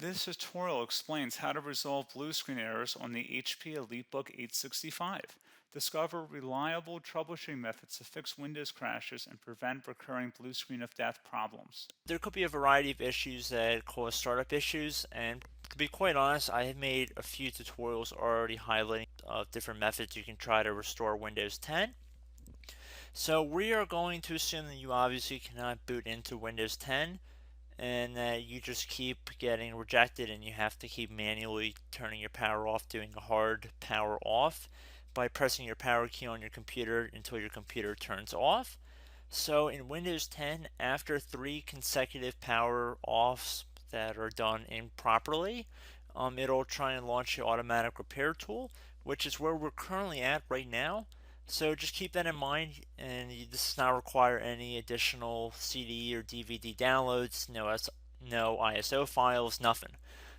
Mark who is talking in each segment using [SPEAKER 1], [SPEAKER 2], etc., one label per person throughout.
[SPEAKER 1] This tutorial explains how to resolve blue screen errors on the HP EliteBook 865. Discover reliable troubleshooting methods to fix Windows crashes and prevent recurring blue screen of death problems.
[SPEAKER 2] There could be a variety of issues that cause startup issues, and to be quite honest, I have made a few tutorials already highlighting different methods you can try to restore Windows 10. So we are going to assume that you obviously cannot boot into Windows 10 and that you just keep getting rejected and you have to keep manually turning your power off, doing a hard power off by pressing your power key on your computer until your computer turns off. So in Windows 10, after 3 consecutive power offs that are done improperly, it'll try and launch the automatic repair tool, which is where we're currently at right now. So just keep that in mind, and this does not require any additional CD or DVD downloads, no ISO files, nothing.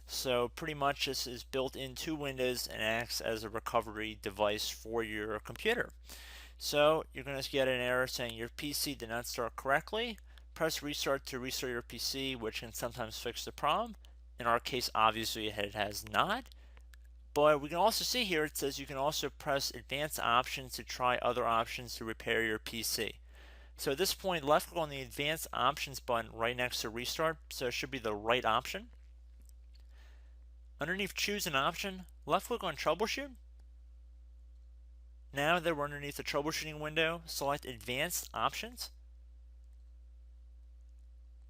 [SPEAKER 2] So pretty much this is built into Windows and acts as a recovery device for your computer. So you're going to get an error saying your PC did not start correctly. Press restart to restart your PC, which can sometimes fix the problem. In our case, obviously it has not. But we can also see here it says you can also press advanced options to try other options to repair your PC. So at this point, left click on the advanced options button right next to restart, so it should be the right option. Underneath choose an option, left click on troubleshoot. Now that we're underneath the troubleshooting window, select advanced options.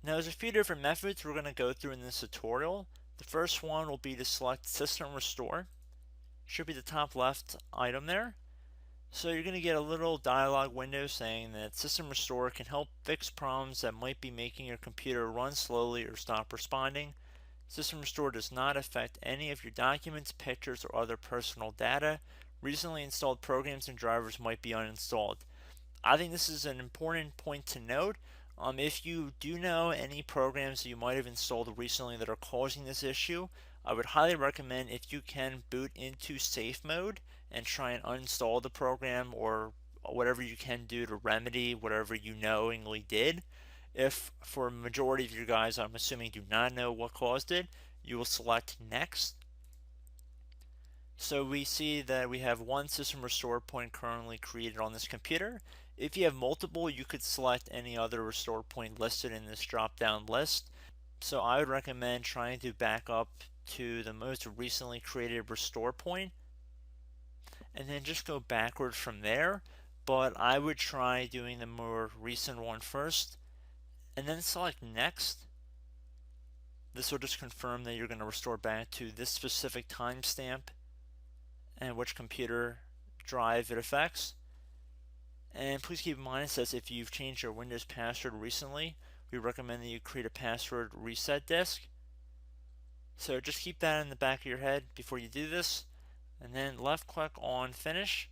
[SPEAKER 2] Now there's a few different methods we're going to go through in this tutorial. The first one will be to select system restore. Should be the top left item there. So you're going to get a little dialog window saying that System Restore can help fix problems that might be making your computer run slowly or stop responding. System Restore does not affect any of your documents, pictures, or other personal data. Recently installed programs and drivers might be uninstalled. I think this is an important point to note. If you do know any programs that you might have installed recently that are causing this issue, I would highly recommend if you can boot into safe mode and try and uninstall the program or whatever you can do to remedy whatever you knowingly did. If for a majority of you guys, I'm assuming do not know what caused it, you will select next. So we see that we have one system restore point currently created on this computer. If you have multiple, you could select any other restore point listed in this drop down list. So I would recommend trying to back up to the most recently created restore point and then just go backwards from there. But I would try doing the more recent one first and then select next. This will just confirm that you're going to restore back to this specific timestamp and which computer drive it affects. And please keep in mind it says if you've changed your Windows password recently, we recommend that you create a password reset disk. So just keep that in the back of your head before you do this, and then left click on finish,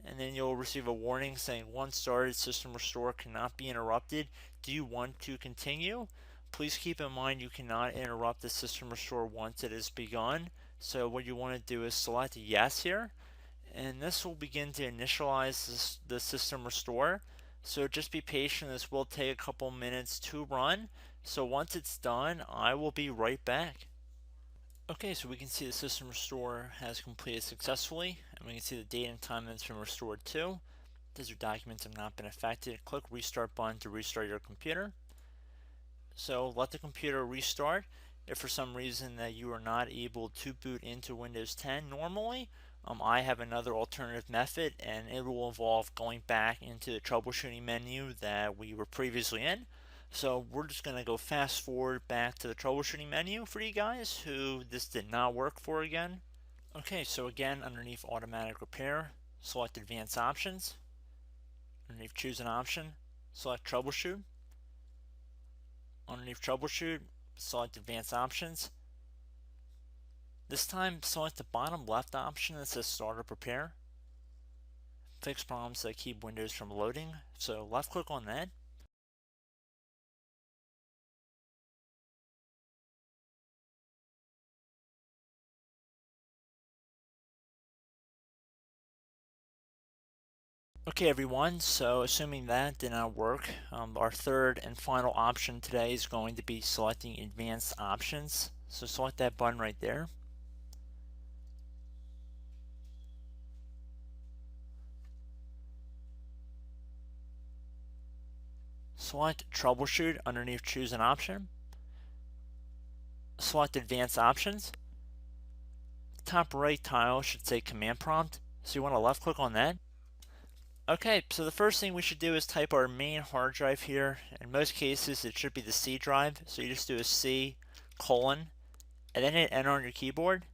[SPEAKER 2] and then you'll receive a warning saying once started, system restore cannot be interrupted. Do you want to continue? Please keep in mind you cannot interrupt the system restore once it has begun. So what you want to do is select yes here, and this will begin to initialize the system restore. So just be patient, this will take a couple minutes to run. So once it's done, I will be right back. Okay, so we can see the system restore has completed successfully, and we can see the date and time that it's been restored to. These your documents have not been affected. Click restart button to restart your computer. So let the computer restart. If for some reason that you are not able to boot into Windows 10 normally, I have another alternative method, and it will involve going back into the troubleshooting menu that we were previously in. So we're just going to go fast forward back to the troubleshooting menu for you guys who this did not work for again. Okay, so again, underneath automatic repair, select advanced options. Underneath choose an option, select troubleshoot. Underneath troubleshoot, select advanced options. This time, select the bottom left option that says Startup Repair. Fix problems that keep Windows from loading. So left click on that. Okay everyone, so assuming that did not work, our third and final option today is going to be selecting advanced options. So select that button right there. Select Troubleshoot underneath Choose an Option. Select Advanced Options. Top right tile should say Command Prompt, so you want to left click on that. Okay, so the first thing we should do is type our main hard drive here. In most cases, it should be the C drive, so you just do a C colon, and then hit enter on your keyboard.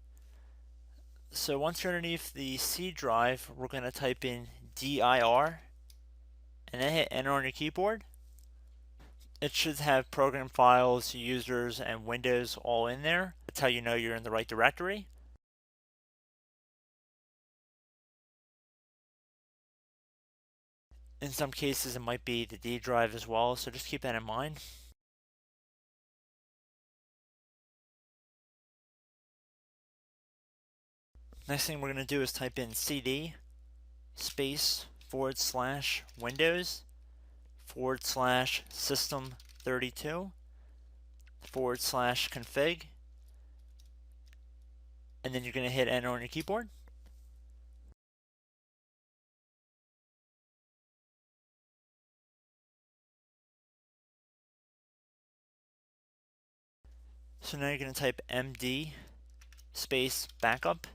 [SPEAKER 2] So once you're underneath the C drive, we're going to type in dir, and then hit enter on your keyboard. It should have program files, users, and Windows all in there. That's how you know you're in the right directory. In some cases, it might be the D drive as well, so just keep that in mind. Next thing we're going to do is type in cd space / Windows / system 32 / config, and then you're going to hit enter on your keyboard. So now you're going to type md space backup.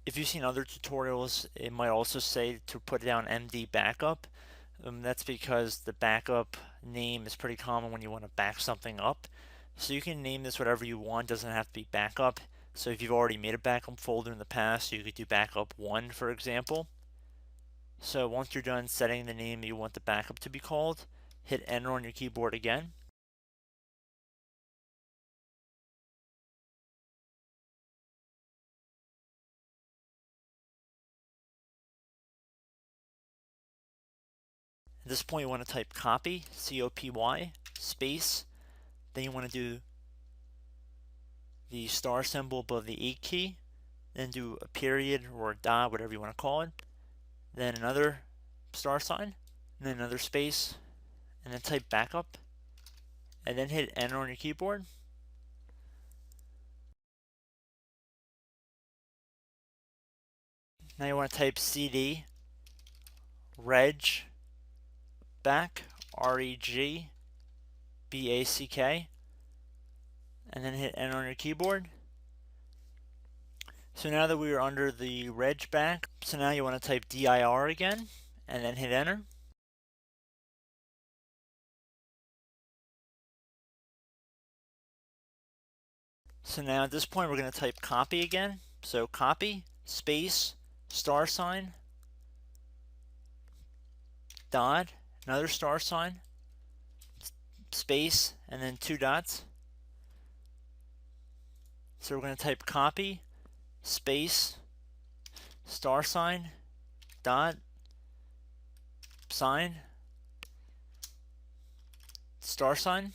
[SPEAKER 2] If you've seen other tutorials, it might also say to put down md backup. That's because the backup name is pretty common when you want to back something up. So you can name this whatever you want, doesn't have to be backup. So if you've already made a backup folder in the past, you could do backup 1, for example. So once you're done setting the name you want the backup to be called, hit enter on your keyboard again. At this point you want to type copy, C-O-P-Y, space, then you want to do the star symbol above the 8 key, then do a period or a dot, whatever you want to call it, then another star sign, and then another space, and then type backup, and then hit enter on your keyboard. Now you want to type cd reg back, REG BACK, and then hit enter on your keyboard. So now that we are under the reg back, so now you want to type dir again, and then hit enter. So now at this point we're going to type copy again. So copy, space, star sign, dot, another star sign, space, and then 2 dots. So we're going to type copy, space, star sign, dot, sign, star sign,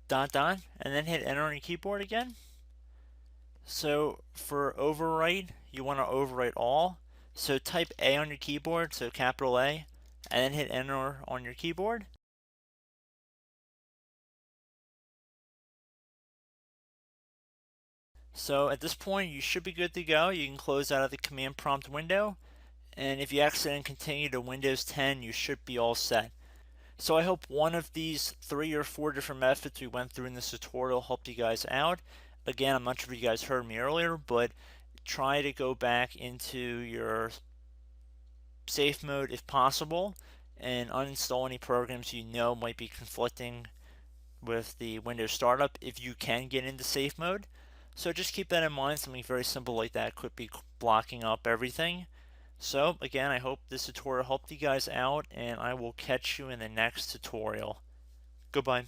[SPEAKER 2] dot dot, and then hit enter on your keyboard again. So for overwrite, you want to overwrite all. So type A on your keyboard, so capital A, and then hit enter on your keyboard. So at this point, you should be good to go. You can close out of the command prompt window, and if you accidentally continue to Windows 10, you should be all set. So I hope one of these 3 or 4 different methods we went through in this tutorial helped you guys out. Again, I'm not sure if you guys heard me earlier, but try to go back into your safe mode if possible and uninstall any programs you know might be conflicting with the Windows startup if you can get into safe mode. So just keep that in mind. Something very simple like that could be blocking up everything. So again, I hope this tutorial helped you guys out, and I will catch you in the next tutorial. Goodbye.